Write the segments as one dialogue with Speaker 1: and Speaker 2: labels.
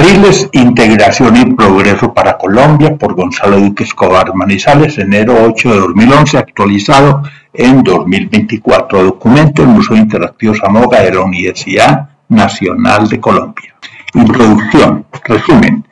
Speaker 1: Ferrocarriles, Integración y Progreso para Colombia, por Gonzalo Duque Escobar Manizales, enero 8 de 2011, actualizado en 2024. Documento del Museo Interactivo Zamoga de la Universidad Nacional de Colombia. Introducción, resumen.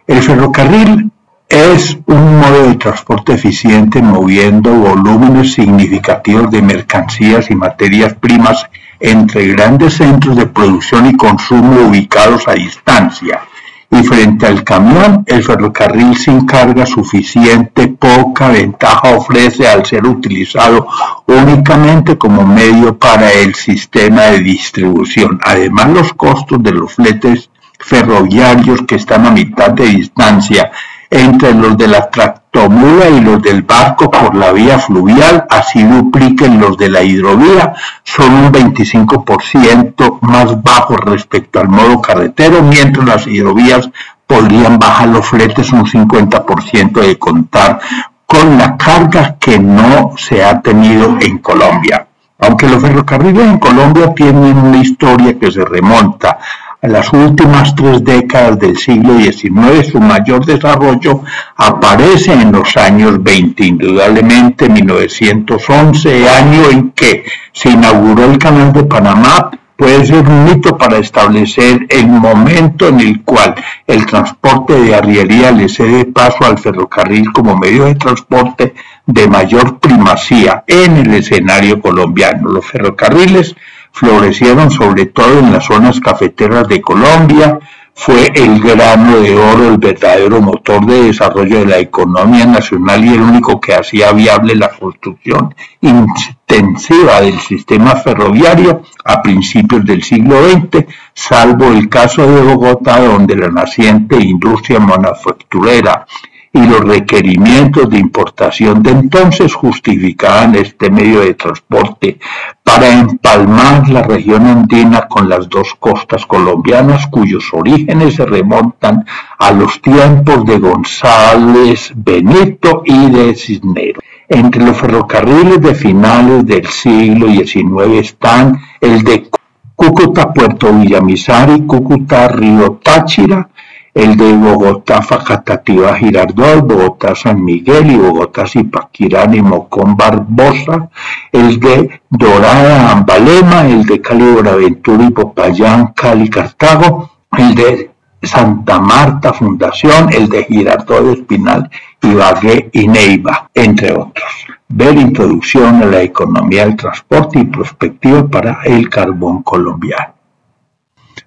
Speaker 1: El ferrocarril es un modo de transporte eficiente moviendo volúmenes significativos de mercancías y materias primas entre grandes centros de producción y consumo ubicados a distancia. Y frente al camión, el ferrocarril sin carga suficiente poca ventaja ofrece al ser utilizado únicamente como medio para el sistema de distribución. Además, los costos de los fletes ferroviarios que están a mitad de distancia entre los de la tractomula y los del barco por la vía fluvial, así dupliquen los de la hidrovía, son un 25% más bajos respecto al modo carretero, mientras las hidrovías podrían bajar los fletes un 50% de contar con la carga que no se ha tenido en Colombia. Aunque los ferrocarriles en Colombia tienen una historia que se remonta a las últimas 3 décadas del siglo XIX, su mayor desarrollo aparece en los años 20, indudablemente 1911, año en que se inauguró el Canal de Panamá. Puede ser un hito para establecer el momento en el cual el transporte de arriería le cede paso al ferrocarril como medio de transporte de mayor primacía en el escenario colombiano. Los ferrocarriles florecieron sobre todo en las zonas cafeteras de Colombia. Fue el grano de oro el verdadero motor de desarrollo de la economía nacional y el único que hacía viable la construcción intensiva del sistema ferroviario a principios del siglo XX, salvo el caso de Bogotá, donde la naciente industria manufacturera y los requerimientos de importación de entonces justificaban este medio de transporte para empalmar la región andina con las dos costas colombianas, cuyos orígenes se remontan a los tiempos de González Benito y de Cisneros. Entre los ferrocarriles de finales del siglo XIX están el de Cúcuta-Puerto Villamizar, Cúcuta-Río Táchira, el de Bogotá-Facatativá-Girardot, Bogotá-San Miguel y Bogotá-Zipaquirá y Mocón-Barbosa, el de Dorada-Ambalema, el de Cali-Buenaventura y Popayán, Cali-Cartago, el de Santa Marta Fundación, el de Girardot, Espinal, Ibagué y Neiva, entre otros. Ver introducción a la economía del transporte y perspectiva para el carbón colombiano.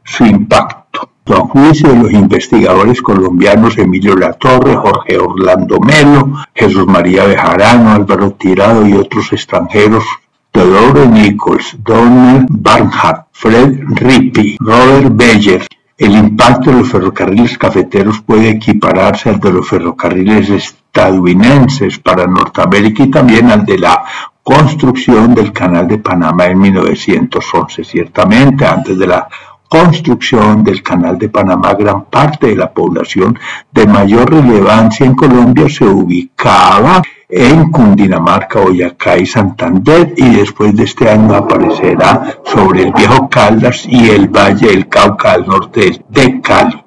Speaker 1: Su impacto. A juicio de los investigadores colombianos Emilio Latorre, Jorge Orlando Melo, Jesús María Bejarano, Álvaro Tirado y otros extranjeros, Teodoro Nichols, Donald Barnhart, Fred Rippey, Robert Beyer, el impacto de los ferrocarriles cafeteros puede equipararse al de los ferrocarriles estadounidenses para Norteamérica y también al de la construcción del Canal de Panamá en 1911. Ciertamente, antes de la construcción del Canal de Panamá, gran parte de la población de mayor relevancia en Colombia se ubicaba en Cundinamarca, Boyacá y Santander, y después de este año aparecerá sobre el Viejo Caldas y el Valle del Cauca al norte de Cali.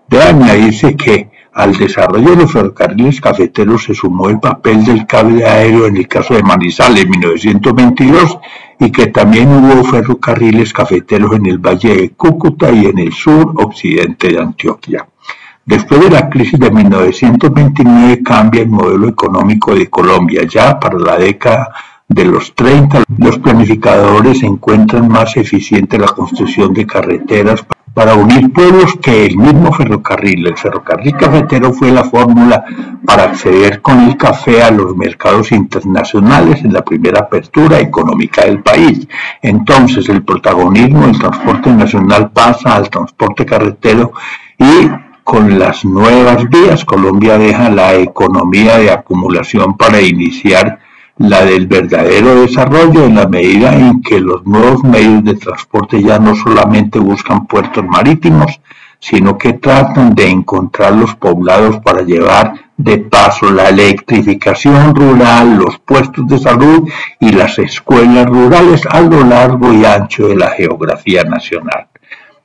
Speaker 1: Debe añadirse que al desarrollo de los ferrocarriles cafeteros se sumó el papel del cable aéreo en el caso de Manizales en 1922 y que también hubo ferrocarriles cafeteros en el Valle de Cúcuta y en el sur occidente de Antioquia. Después de la crisis de 1929 cambia el modelo económico de Colombia. Ya para la década de los 30, los planificadores encuentran más eficiente la construcción de carreteras para unir pueblos que el mismo ferrocarril. El ferrocarril cafetero fue la fórmula para acceder con el café a los mercados internacionales en la primera apertura económica del país. Entonces el protagonismo del transporte nacional pasa al transporte carretero y con las nuevas vías Colombia deja la economía de acumulación para iniciar la del verdadero desarrollo en la medida en que los nuevos medios de transporte ya no solamente buscan puertos marítimos, sino que tratan de encontrar los poblados para llevar de paso la electrificación rural, los puestos de salud y las escuelas rurales a lo largo y ancho de la geografía nacional.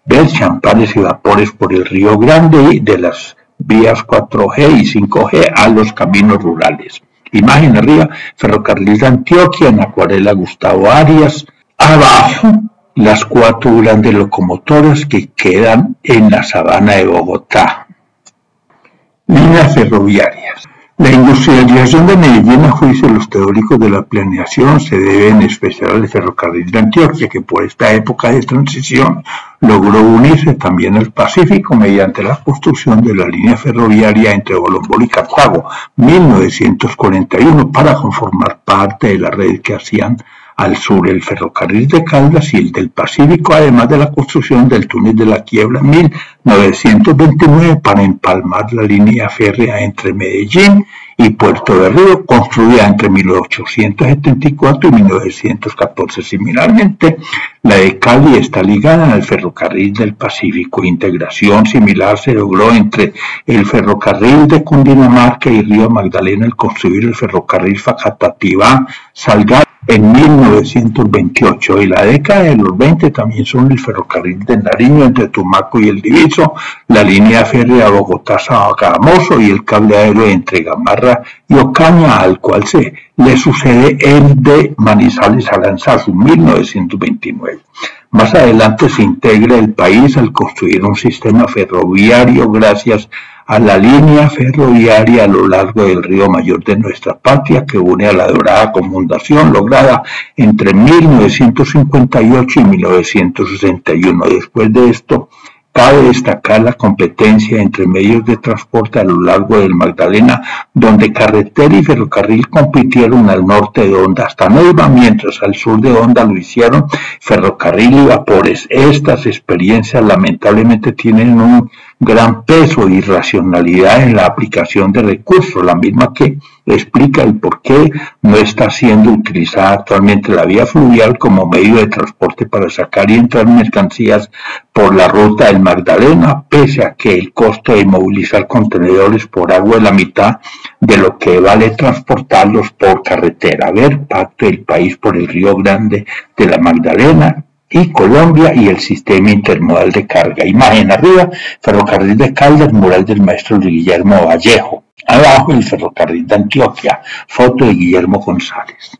Speaker 1: ver champales y vapores por el Río Grande y de las vías 4G y 5G a los caminos rurales. Imagen arriba, Ferrocarril de Antioquia, en acuarela Gustavo Arias. Abajo, las 4 grandes locomotoras que quedan en la sabana de Bogotá. Líneas ferroviarias. La industrialización de Medellín, a juicio de los teóricos de la planeación, se debe en especial al Ferrocarril de Antioquia, que por esta época de transición logró unirse también al Pacífico mediante la construcción de la línea ferroviaria entre Bolombol y Cartago, 1941, para conformar parte de la red que hacían al sur el Ferrocarril de Caldas y el del Pacífico, además de la construcción del túnel de la Quiebra en 1929 para empalmar la línea férrea entre Medellín y Puerto de Río, construida entre 1874 y 1914. Similarmente, la de Cali está ligada al Ferrocarril del Pacífico. Integración similar se logró entre el Ferrocarril de Cundinamarca y Río Magdalena al construir el Ferrocarril Facatativá-Salgar en 1928, y la década de los 20 también son el Ferrocarril de Nariño entre Tumaco y el Diviso, la línea férrea Bogotá-Sogamoso y el cable aéreo entre Gamarra y Ocaña, al cual se le sucede el de Manizales-Aranzazu, 1929. Más adelante se integra el país al construir un sistema ferroviario gracias a la línea ferroviaria a lo largo del río mayor de nuestra patria que une a la Dorada Confundación lograda entre 1958 y 1961. Después de esto, cabe destacar la competencia entre medios de transporte a lo largo del Magdalena, donde carretera y ferrocarril compitieron al norte de Honda hasta Neiva, mientras al sur de Honda lo hicieron ferrocarril y vapores. Estas experiencias lamentablemente tienen un gran peso y racionalidad en la aplicación de recursos, la misma que explica el por qué no está siendo utilizada actualmente la vía fluvial como medio de transporte para sacar y entrar mercancías por la ruta del Magdalena, pese a que el costo de movilizar contenedores por agua es la mitad de lo que vale transportarlos por carretera. Ver Pacto del País por el Río Grande de la Magdalena y Colombia y el sistema intermodal de carga. Imagen arriba, Ferrocarril de Caldas, mural del maestro Guillermo Vallejo. Abajo, el Ferrocarril de Antioquia, foto de Guillermo González.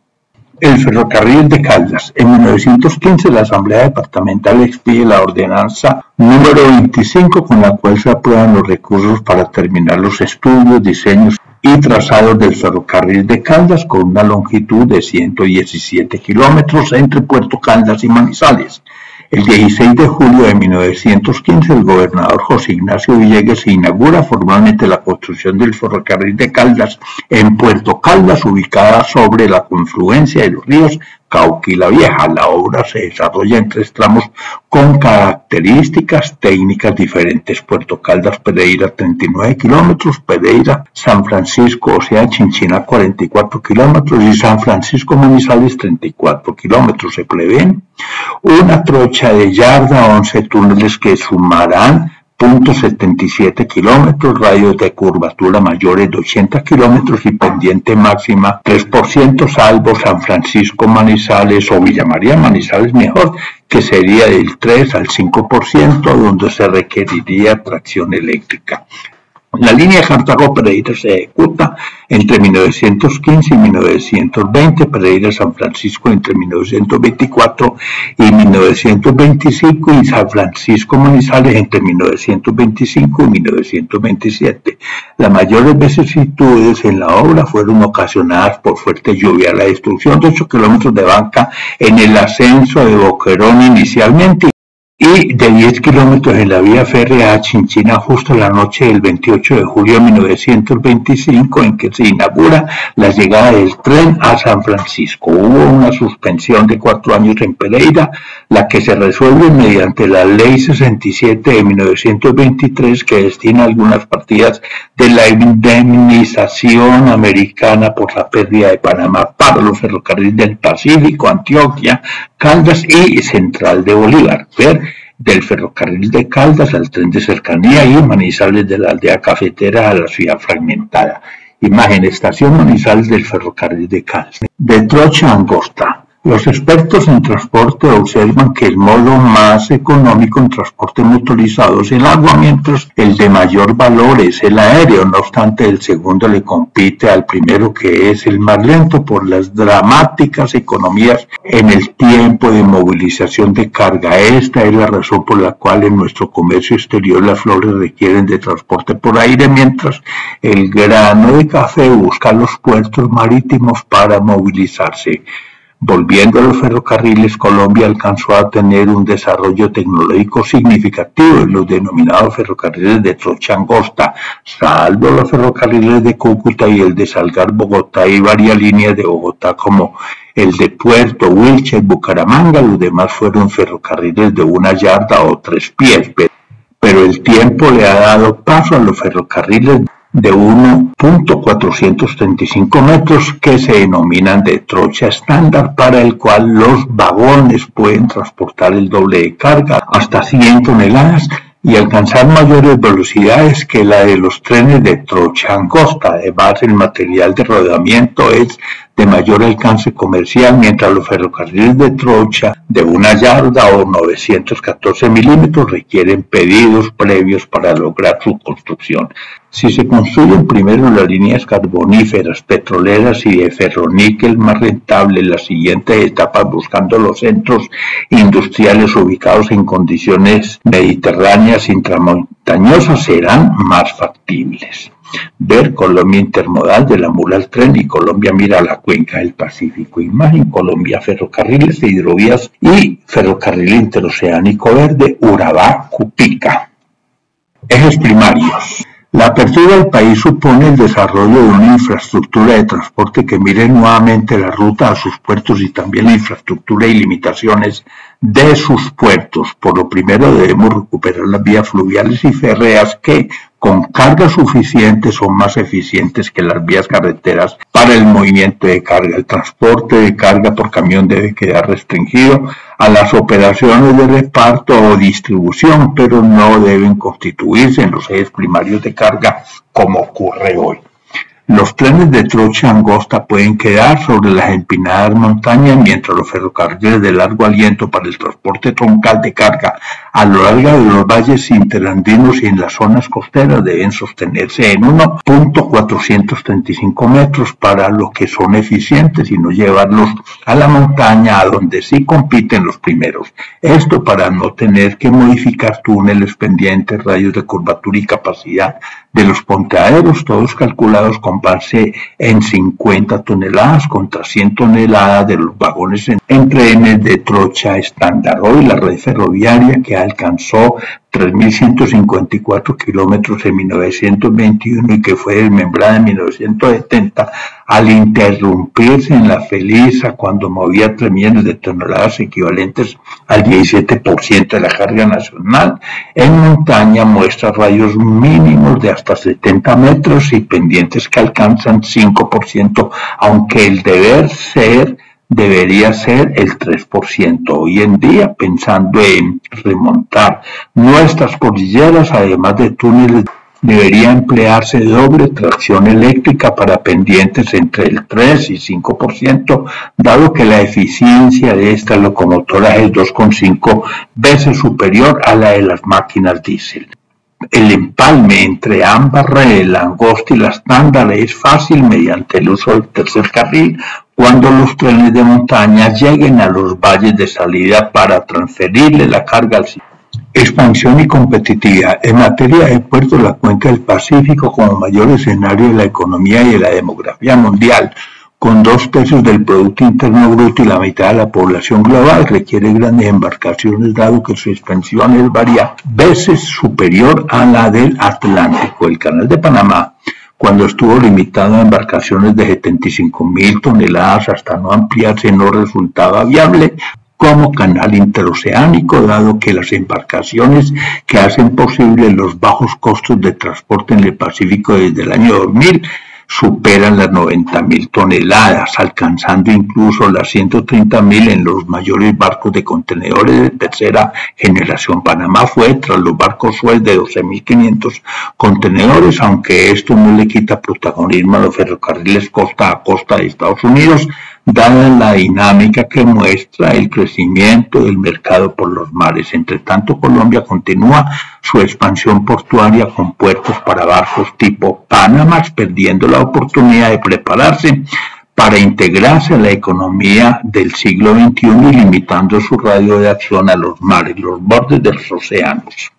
Speaker 1: El Ferrocarril de Caldas. En 1915 la Asamblea Departamental expide la ordenanza número 25 con la cual se aprueban los recursos para terminar los estudios, diseños y trazados del Ferrocarril de Caldas con una longitud de 117 kilómetros entre Puerto Caldas y Manizales. El 16 de julio de 1915, el gobernador José Ignacio Villegas inaugura formalmente la construcción del Ferrocarril de Caldas en Puerto Caldas, ubicada sobre la confluencia de los ríos Cauca y La Vieja. La obra se desarrolla en 3 tramos con características técnicas diferentes. Puerto Caldas Pereira 39 kilómetros, Pereira San Francisco, o sea Chinchina 44 kilómetros y San Francisco Manizales 34 kilómetros. Se prevén una trocha de yarda, 11 túneles que sumarán 0.77 kilómetros, radios de curvatura mayores de 80 kilómetros y pendiente máxima 3%, salvo San Francisco Manizales o Villa María Manizales mejor, que sería del 3 al 5%, donde se requeriría tracción eléctrica. La línea Cartago-Pereira se ejecuta entre 1915 y 1920, Pereira-San Francisco entre 1924 y 1925 y San Francisco-Manizales entre 1925 y 1927. Las mayores vicisitudes en la obra fueron ocasionadas por fuerte lluvia, la destrucción de 8 kilómetros de banca en el ascenso de Boquerón inicialmente y de 10 kilómetros en la vía férrea a Chinchina justo la noche del 28 de julio de 1925 en que se inaugura la llegada del tren a San Francisco. Hubo una suspensión de 4 años en Pereira, la que se resuelve mediante la Ley 67 de 1923 que destina algunas partidas de la indemnización americana por la pérdida de Panamá para los ferrocarriles del Pacífico, Antioquia, Caldas y Central de Bolívar. Ver del Ferrocarril de Caldas al tren de cercanía y Manizales de la aldea cafetera a la ciudad fragmentada. Imagen, estación Manizales del Ferrocarril de Caldas. De trocha angosta. Los expertos en transporte observan que el modo más económico en transporte motorizado es el agua, mientras el de mayor valor es el aéreo. No obstante, el segundo le compite al primero, que es el más lento, por las dramáticas economías en el tiempo de movilización de carga. Esta es la razón por la cual en nuestro comercio exterior las flores requieren de transporte por aire, mientras el grano de café busca los puertos marítimos para movilizarse. Volviendo a los ferrocarriles, Colombia alcanzó a tener un desarrollo tecnológico significativo en los denominados ferrocarriles de trocha angosta, salvo los ferrocarriles de Cúcuta y el de Salgar-Bogotá y varias líneas de Bogotá como el de Puerto, Wilches, Bucaramanga. Los demás fueron ferrocarriles de una yarda o 3 pies, pero el tiempo le ha dado paso a los ferrocarriles de 1.435 metros que se denominan de trocha estándar, para el cual los vagones pueden transportar el doble de carga, hasta 100 toneladas, y alcanzar mayores velocidades que la de los trenes de trocha angosta. Además, el material de rodamiento es de mayor alcance comercial, mientras los ferrocarriles de trocha de una yarda o 914 milímetros requieren pedidos previos para lograr su construcción. Si se construyen primero las líneas carboníferas, petroleras y de ferroníquel, más rentable las siguientes etapas, buscando los centros industriales ubicados en condiciones mediterráneas intramontañosas, serán más factibles. Ver Colombia intermodal, de la mula al tren, y Colombia mira a la cuenca del Pacífico. Imagen Colombia, ferrocarriles de hidrovías y ferrocarril interoceánico verde, Urabá-Cupica. Ejes primarios. La apertura del país supone el desarrollo de una infraestructura de transporte que mire nuevamente la ruta a sus puertos y también la infraestructura y limitaciones de sus puertos. Por lo primero, debemos recuperar las vías fluviales y férreas que, con carga suficiente, son más eficientes que las vías carreteras para el movimiento de carga. El transporte de carga por camión debe quedar restringido a las operaciones de reparto o distribución, pero no deben constituirse en los ejes primarios de carga como ocurre hoy. Los trenes de trocha angosta pueden quedar sobre las empinadas montañas, mientras los ferrocarriles de largo aliento para el transporte troncal de carga a lo largo de los valles interandinos y en las zonas costeras deben sostenerse en 1.435 metros, para lo que son eficientes, y no llevarlos a la montaña, a donde sí compiten los primeros. Esto para no tener que modificar túneles, pendientes, radios de curvatura y capacidad de los ponteaderos, todos calculados con base en 50 toneladas contra 100 toneladas de los vagones en trenes de trocha estándar. Hoy la red ferroviaria, que alcanzó 3.154 kilómetros en 1921 y que fue desmembrada en 1970, al interrumpirse en la Feliza cuando movía 3 millones de toneladas, equivalentes al 17% de la carga nacional, en montaña muestra rayos mínimos de hasta 70 metros y pendientes que alcanzan 5%, aunque el debería ser el 3%. Hoy en día, pensando en remontar nuestras cordilleras, además de túneles, debería emplearse doble tracción eléctrica para pendientes entre el 3 y 5%, dado que la eficiencia de estas locomotoras es 2,5 veces superior a la de las máquinas diésel. El empalme entre ambas redes, la angosta y la estándar, es fácil mediante el uso del tercer carril cuando los trenes de montaña lleguen a los valles de salida para transferirle la carga al sitio. Expansión y competitividad. En materia de puertos, la cuenca del Pacífico, como mayor escenario de la economía y de la demografía mundial, con 2/3 del Producto Interno Bruto y la mitad de la población global, requiere grandes embarcaciones, dado que su expansión es varias veces superior a la del Atlántico. El Canal de Panamá, cuando estuvo limitado a embarcaciones de 75.000 toneladas hasta no ampliarse, no resultaba viable como canal interoceánico, dado que las embarcaciones que hacen posible los bajos costos de transporte en el Pacífico desde el año 2000 superan las 90.000 toneladas, alcanzando incluso las 130.000 en los mayores barcos de contenedores de tercera generación. Panamá fue, tras los barcos Suez, de 12.500 contenedores, aunque esto no le quita protagonismo a los ferrocarriles costa a costa de Estados Unidos, dada la dinámica que muestra el crecimiento del mercado por los mares. Entre tanto, Colombia continúa su expansión portuaria con puertos para barcos tipo Panamax, perdiendo la oportunidad de prepararse para integrarse a la economía del siglo XXI y limitando su radio de acción a los mares, los bordes de los océanos.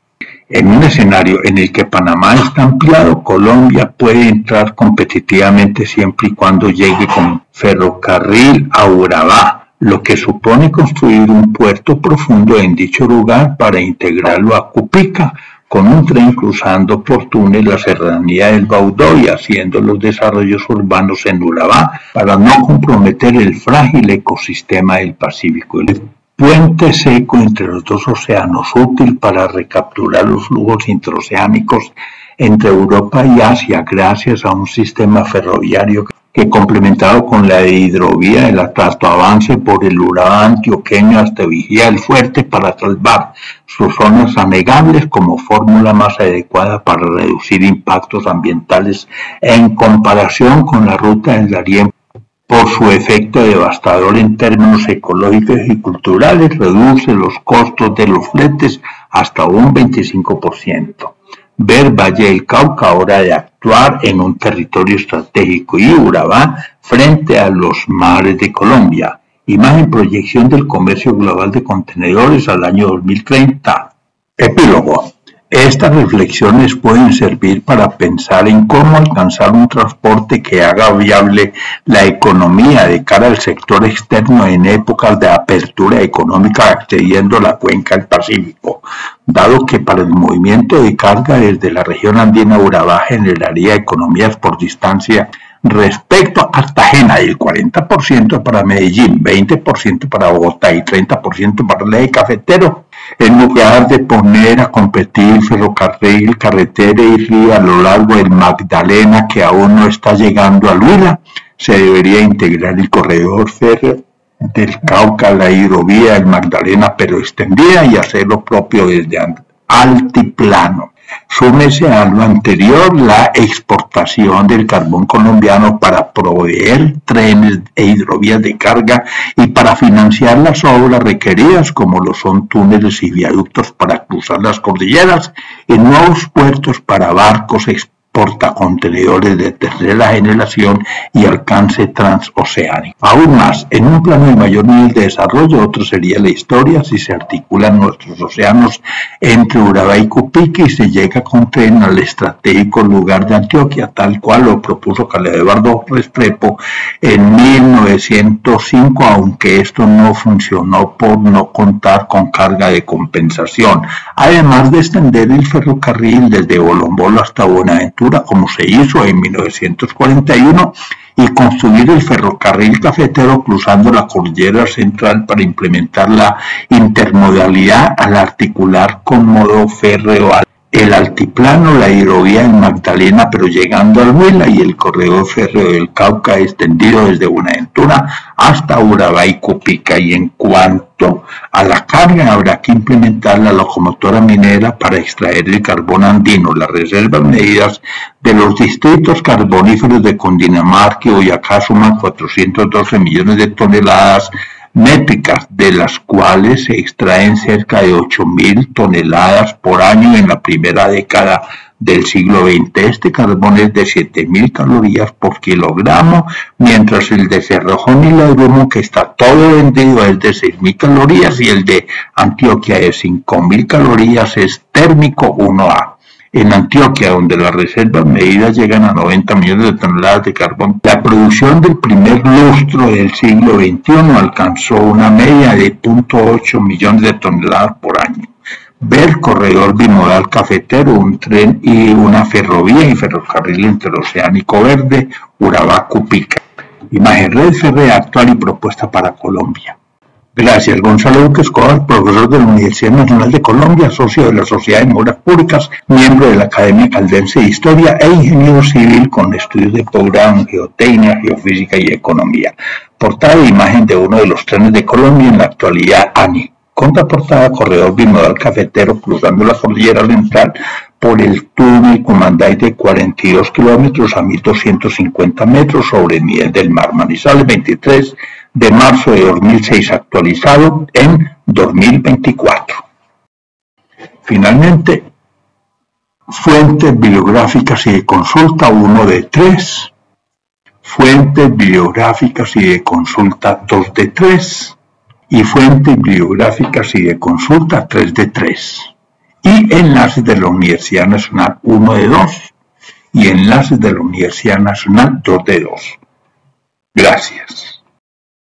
Speaker 1: En un escenario en el que Panamá está ampliado, Colombia puede entrar competitivamente siempre y cuando llegue con ferrocarril a Urabá, lo que supone construir un puerto profundo en dicho lugar para integrarlo a Cupica, con un tren cruzando por túnel la serranía del Baudó y haciendo los desarrollos urbanos en Urabá para no comprometer el frágil ecosistema del Pacífico. El puente seco entre los dos océanos, útil para recapturar los flujos interoceánicos entre Europa y Asia gracias a un sistema ferroviario que, complementado con la hidrovía del Atrato, avance por el Urabá antioqueño hasta Vigía del Fuerte para salvar sus zonas anegables como fórmula más adecuada para reducir impactos ambientales en comparación con la ruta del Darién. Por su efecto devastador en términos ecológicos y culturales, reduce los costos de los fletes hasta un 25%. Ver Valle del Cauca, hora de actuar en un territorio estratégico, y Urabá frente a los mares de Colombia. Imagen proyección del comercio global de contenedores al año 2030. Epílogo. Estas reflexiones pueden servir para pensar en cómo alcanzar un transporte que haga viable la economía de cara al sector externo en épocas de apertura económica accediendo a la cuenca del Pacífico, dado que para el movimiento de carga desde la región andina Urabá generaría economías por distancia respecto a Cartagena, el 40% para Medellín, 20% para Bogotá y 30% para el eje cafetero, en lugar de poner a competir ferrocarril, carretera y río a lo largo del Magdalena, que aún no está llegando al Huila. Se debería integrar el corredor férreo del Cauca, la hidrovía del Magdalena, pero extendida, y hacer lo propio desde altiplano. Súmese a lo anterior la exportación del carbón colombiano para proveer trenes e hidrovías de carga y para financiar las obras requeridas, como lo son túneles y viaductos para cruzar las cordilleras, y nuevos puertos para barcos portacontenedores de tercera generación y alcance transoceánico. Aún más, en un plano de mayor nivel de desarrollo, otro sería la historia si se articulan nuestros océanos entre Urabá y Cupica y se llega con tren al estratégico lugar de Antioquia, tal cual lo propuso Carlos Eduardo Restrepo en 1905, aunque esto no funcionó por no contar con carga de compensación, además de extender el ferrocarril desde Bolombolo hasta Buenaventura, como se hizo en 1941, y construir el ferrocarril cafetero cruzando la cordillera central para implementar la intermodalidad al articular con modo férreo el altiplano, la hidrovía del Magdalena, pero llegando al Huila, y el corredor férreo del Cauca extendido desde Buenaventura hasta Urabá y Cupica. Y en cuanto a la carga, habrá que implementar la locomotora minera para extraer el carbón andino. Las reservas medidas de los distritos carboníferos de Cundinamarca y Boyacá suman 412 millones de toneladas métricas, de las cuales se extraen cerca de 8.000 toneladas por año en la primera década del siglo XX. Este carbón es de 7.000 calorías por kilogramo, mientras el de Cerrejón y la Brumo, que está todo vendido, es de 6.000 calorías, y el de Antioquia de 5.000 calorías, es térmico 1A. En Antioquia, donde las reservas medidas llegan a 90 millones de toneladas de carbón, la producción del primer lustro del siglo XXI alcanzó una media de 0.8 millones de toneladas por año. Ver corredor bimodal cafetero, un tren y una ferrovía y ferrocarril interoceánico verde, Urabá-Cupica. Imagen red férrea actual y propuesta para Colombia. Gracias. Gonzalo Duque Escobar, profesor de la Universidad Nacional de Colombia, socio de la Sociedad de Memoras Públicas, miembro de la Academia Caldense de Historia e ingeniero civil con estudios de posgrado en geotecnia, geofísica y economía. Portada e imagen de uno de los trenes de Colombia en la actualidad, ANI. Contraportada, corredor bimodal cafetero cruzando la cordillera central por el túnel Comandai de 42 kilómetros a 1.250 metros sobre el nivel del mar. Manizales, 23 de marzo de 2006, actualizado en 2024. Finalmente, fuentes bibliográficas y de consulta 1 de 3, fuentes bibliográficas y de consulta 2 de 3 y fuentes bibliográficas y de consulta 3 de 3. Y enlaces de la Universidad Nacional 1 de 2 y enlaces de la Universidad Nacional 2 de 2. Gracias.